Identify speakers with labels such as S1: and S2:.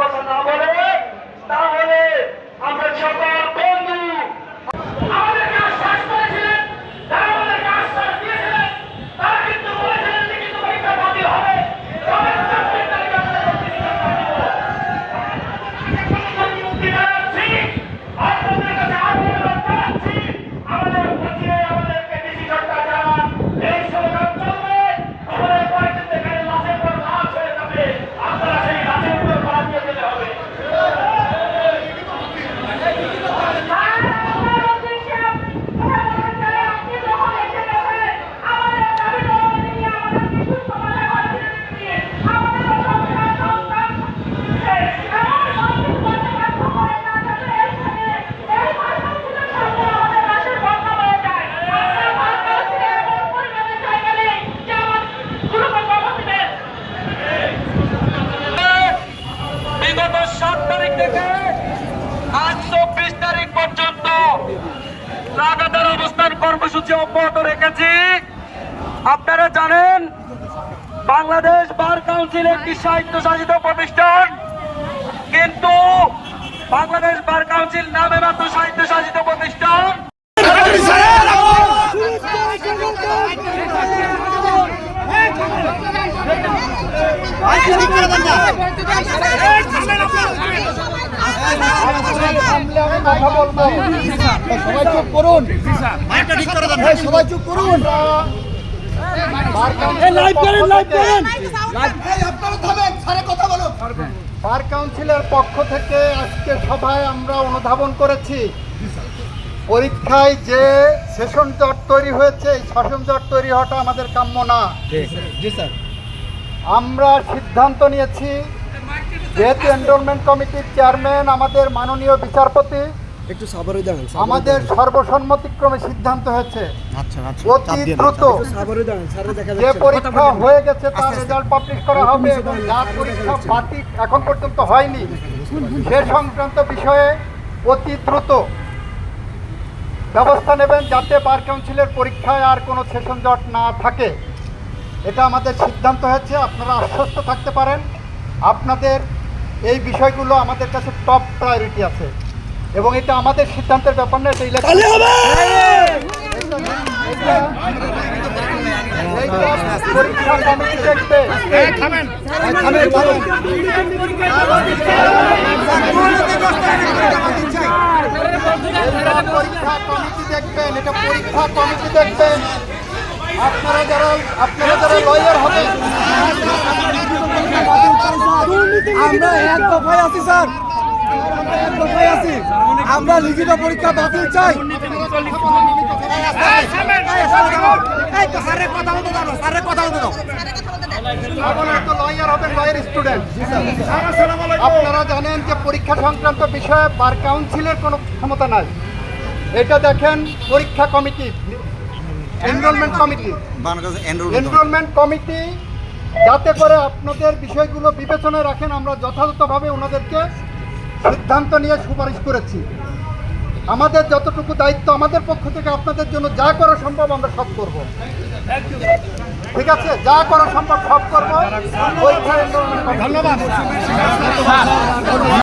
S1: কথা না বলে, তাহলে আমরা সকল বন্ধু আমাদেরকে আশ্বাস করেছিলেন, যারা আমাদেরকে আশ্বাস দিয়েছিলেন তারা কিন্তু বলেছিলেন যে কিন্তু পরীক্ষা বাতিল হবে, তবে 4 তারিখে আমরা মুক্তি জানাচ্ছি, আপনাদের কাছে আবেদন জানাচ্ছি, আমাদের বুঝিয়ে আমাদেরকে ডিসি সরকার জানান, এই স্লোগান চলবে, আমাদের পরে কিন্তু এখানে লাশের পর লাশ হয়ে যাবে, আপনারা সেই লাশের উপর পা দিয়ে দিতে হবে। বিগত 7 তারিখ থেকে আজ 24 তারিখ পর্যন্ত লাগাতার অবস্থান কর্মসূচি অব্যাহত রেখেছি। আপনারা জানেন বাংলাদেশ বার কাউন্সিল একটি স্বায়ত্তশাসিত প্রতিষ্ঠান, কিন্তু বাংলাদেশ বার কাউন্সিল নামে মাত্র স্বায়ত্তশাসিত প্রতিষ্ঠান।
S2: সবাই চুপ করুন, সবাই চুপ করুন। বার কাউন্সিলের পক্ষ থেকে আজকে সভায় আমরা অনুধাবন করেছি, পরীক্ষায় যে সেশন জট তৈরি হয়েছে, এই সেশন জট তৈরি হওয়াটা আমাদের কাম্য না। আমরা সিদ্ধান্ত নিয়েছি, যেহেতু এনরোলমেন্ট কমিটির চেয়ারম্যান আমাদের মাননীয় বিচারপতি, আমাদের সর্বসম্মতিক্রমে সিদ্ধান্ত হয়েছে অতি দ্রুত যে পরীক্ষা হয়ে গেছে তার রেজাল্ট পাবলিশ করা হবে, এবং যার পরীক্ষা বাতিল এখন পর্যন্ত হয়নি সে সংক্রান্ত বিষয়ে অতি দ্রুত ব্যবস্থা নেবেন, যাতে বার কাউন্সিলের পরীক্ষায় আর কোনো সেশন জট না থাকে। এটা আমাদের সিদ্ধান্ত হয়েছে, আপনারা আশ্বস্ত থাকতে পারেন। আপনাদের এই বিষয়গুলো আমাদের কাছে টপ প্রায়োরিটি আছে, এবং এটা আমাদের সিদ্ধান্তের ব্যাপার না, এটা ইলেকশন পরীক্ষা কমিটি দেখবে। পরীক্ষা কমিটি দেখবেন, এটা পরীক্ষা কমিটি দেখবেন। আপনারা যারা লয়ার হবেন,
S3: আমরা এক দফায় আছি স্যার, এক দফায় আছি, আমরা লিখিত পরীক্ষা বাতিল চাই।
S2: আপনারা জানেন যে পরীক্ষা সংক্রান্ত বিষয়ে বার কাউন্সিলের কোনো ক্ষমতা নাই, এটা দেখেন পরীক্ষা কমিটি, এনরোলমেন্ট কমিটি, যাতে করে আপনাদের বিষয়গুলো বিবেচনায় রাখেন। আমরা যথাযথভাবে ওনাদেরকে সিদ্ধান্ত নিয়ে সুপারিশ করেছি। আমাদের যতটুকু দায়িত্ব আমাদের পক্ষ থেকে আপনাদের জন্য যা করা সম্ভব আমরা সব করব, ঠিক আছে? যা করা সম্ভব সব করবো। ধন্যবাদ।